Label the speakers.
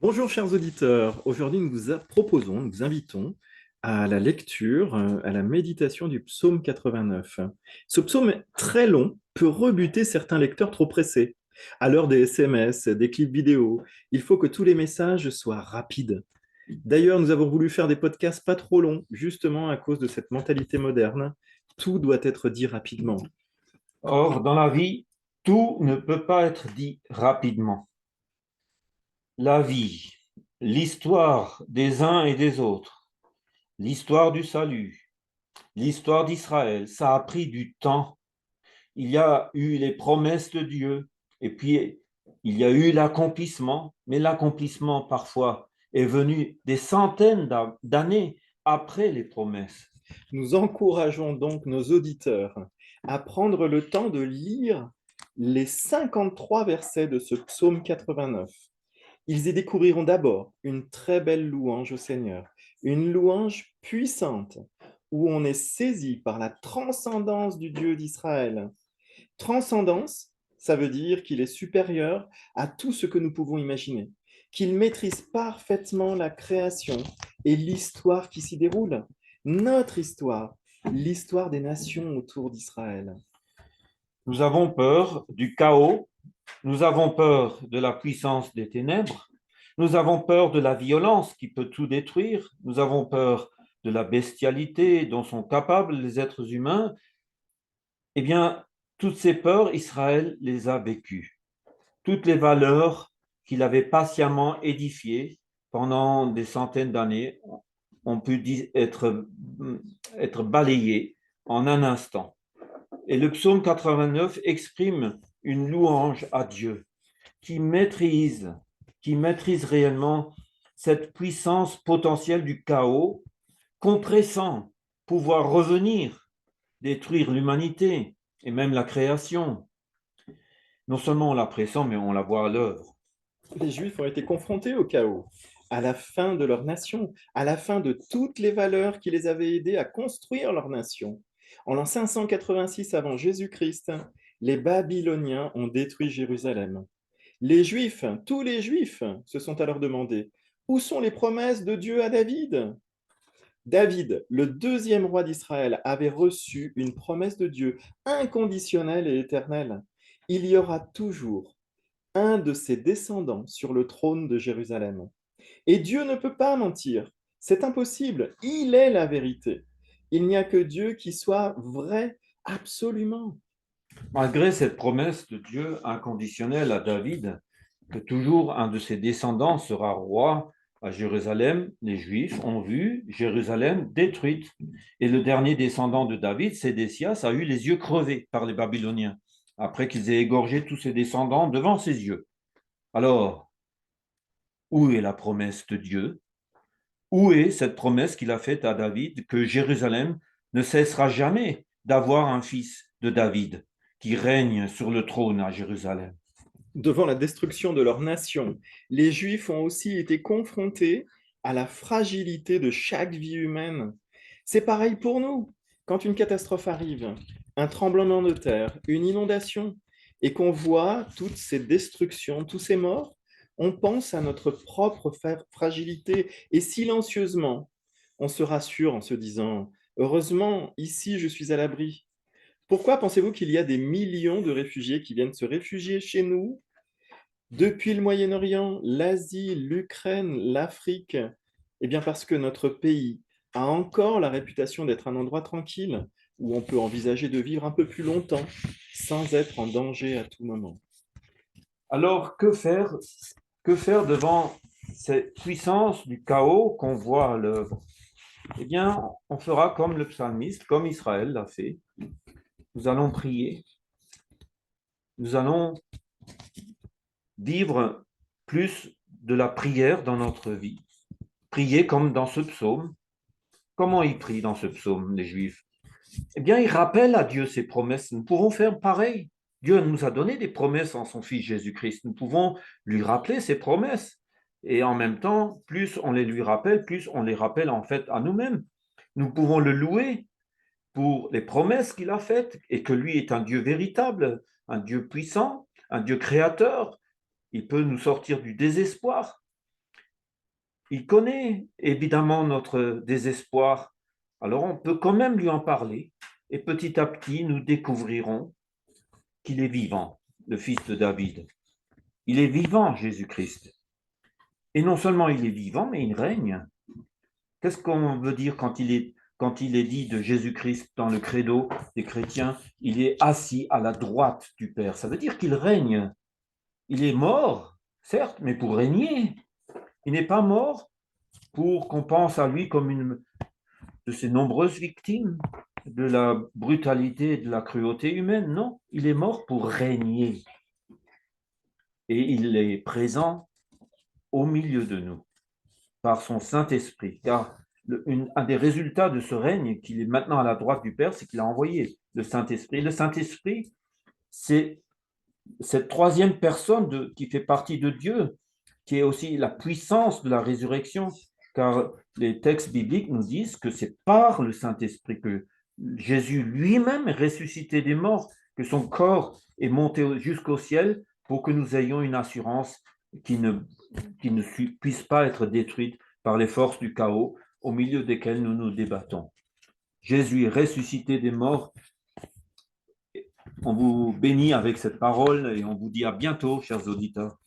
Speaker 1: Bonjour chers auditeurs, aujourd'hui nous vous invitons à la lecture, à la méditation du psaume 89. Ce psaume très long peut rebuter certains lecteurs trop pressés. À l'heure des SMS, des clips vidéo, il faut que tous les messages soient rapides. D'ailleurs, nous avons voulu faire des podcasts pas trop longs, justement à cause de cette mentalité moderne. Tout doit être dit rapidement.
Speaker 2: Or, dans la vie, tout ne peut pas être dit rapidement. La vie, l'histoire des uns et des autres, l'histoire du salut, l'histoire d'Israël, ça a pris du temps. Il y a eu les promesses de Dieu et puis il y a eu l'accomplissement, mais l'accomplissement parfois est venu des centaines d'années après les promesses.
Speaker 1: Nous encourageons donc nos auditeurs à prendre le temps de lire les 53 versets de ce psaume 89. Ils y découvriront d'abord une très belle louange au Seigneur, une louange puissante où on est saisi par la transcendance du Dieu d'Israël. Transcendance, ça veut dire qu'il est supérieur à tout ce que nous pouvons imaginer, qu'il maîtrise parfaitement la création et l'histoire qui s'y déroule, notre histoire, l'histoire des nations autour d'Israël.
Speaker 2: Nous avons peur du chaos, nous avons peur de la puissance des ténèbres, nous avons peur de la violence qui peut tout détruire, nous avons peur de la bestialité dont sont capables les êtres humains. Eh bien, toutes ces peurs, Israël les a vécues. Toutes les valeurs qu'il avait patiemment édifiées pendant des centaines d'années ont pu être balayées en un instant. Et le psaume 89 exprime une louange à Dieu qui maîtrise, qui maîtrise réellement cette puissance potentielle du chaos, compressant, pouvoir revenir, détruire l'humanité et même la création. Non seulement on la pressent, mais on la voit à l'œuvre.
Speaker 1: Les Juifs ont été confrontés au chaos, à la fin de leur nation, à la fin de toutes les valeurs qui les avaient aidés à construire leur nation. En l'an 586 avant Jésus-Christ, les Babyloniens ont détruit Jérusalem. Les Juifs, tous les Juifs, se sont alors demandé, où sont les promesses de Dieu à David? David, le deuxième roi d'Israël, avait reçu une promesse de Dieu inconditionnelle et éternelle. Il y aura toujours un de ses descendants sur le trône de Jérusalem. Et Dieu ne peut pas mentir. C'est impossible. Il est la vérité. Il n'y a que Dieu qui soit vrai absolument.
Speaker 2: Malgré cette promesse de Dieu inconditionnelle à David, que toujours un de ses descendants sera roi à Jérusalem, les Juifs ont vu Jérusalem détruite. Et le dernier descendant de David, Sédécias, a eu les yeux crevés par les Babyloniens, après qu'ils aient égorgé tous ses descendants devant ses yeux. Alors, où est la promesse de Dieu? Où est cette promesse qu'il a faite à David que Jérusalem ne cessera jamais d'avoir un fils de David qui règne sur le trône à Jérusalem?
Speaker 1: Devant la destruction de leur nation, les Juifs ont aussi été confrontés à la fragilité de chaque vie humaine. C'est pareil pour nous. Quand une catastrophe arrive, un tremblement de terre, une inondation, et qu'on voit toutes ces destructions, tous ces morts, on pense à notre propre fragilité et silencieusement, on se rassure en se disant, heureusement, ici je suis à l'abri. Pourquoi pensez-vous qu'il y a des millions de réfugiés qui viennent se réfugier chez nous depuis le Moyen-Orient, l'Asie, l'Ukraine, l'Afrique? Eh bien parce que notre pays a encore la réputation d'être un endroit tranquille où on peut envisager de vivre un peu plus longtemps sans être en danger à tout moment.
Speaker 2: Alors, que faire devant cette puissance du chaos qu'on voit à l'œuvre? Eh bien, on fera comme le psalmiste, comme Israël l'a fait. Nous allons prier, nous allons vivre plus de la prière dans notre vie. Prier comme dans ce psaume. Comment ils prient dans ce psaume, les Juifs? Eh bien, ils rappellent à Dieu ses promesses. Nous pouvons faire pareil. Dieu nous a donné des promesses en son Fils Jésus-Christ. Nous pouvons lui rappeler ses promesses. Et en même temps, plus on les lui rappelle, plus on les rappelle en fait à nous-mêmes. Nous pouvons le louer pour les promesses qu'il a faites et que lui est un Dieu véritable, un Dieu puissant, un Dieu créateur. Il peut nous sortir du désespoir. Il connaît évidemment notre désespoir. Alors on peut quand même lui en parler. Et petit à petit, nous découvrirons qu'il est vivant, le fils de David. Il est vivant, Jésus-Christ. Et non seulement il est vivant, mais il règne. Qu'est-ce qu'on veut dire quand il est dit de Jésus-Christ dans le credo des chrétiens, il est assis à la droite du Père? Ça veut dire qu'il règne. Il est mort, certes, mais pour régner. Il n'est pas mort pour qu'on pense à lui comme une de ces nombreuses victimes de la brutalité et de la cruauté humaine. Non, il est mort pour régner. Et il est présent au milieu de nous par son Saint-Esprit. Car un des résultats de ce règne, qu'il est maintenant à la droite du Père, c'est qu'il a envoyé le Saint-Esprit. Le Saint-Esprit, c'est cette troisième personne qui fait partie de Dieu, qui est aussi la puissance de la résurrection, car les textes bibliques nous disent que c'est par le Saint-Esprit que Jésus lui-même est ressuscité des morts, que son corps est monté jusqu'au ciel pour que nous ayons une assurance qui ne puisse pas être détruite par les forces du chaos au milieu desquelles nous nous débattons. Jésus est ressuscité des morts. On vous bénit avec cette parole et on vous dit à bientôt, chers auditeurs.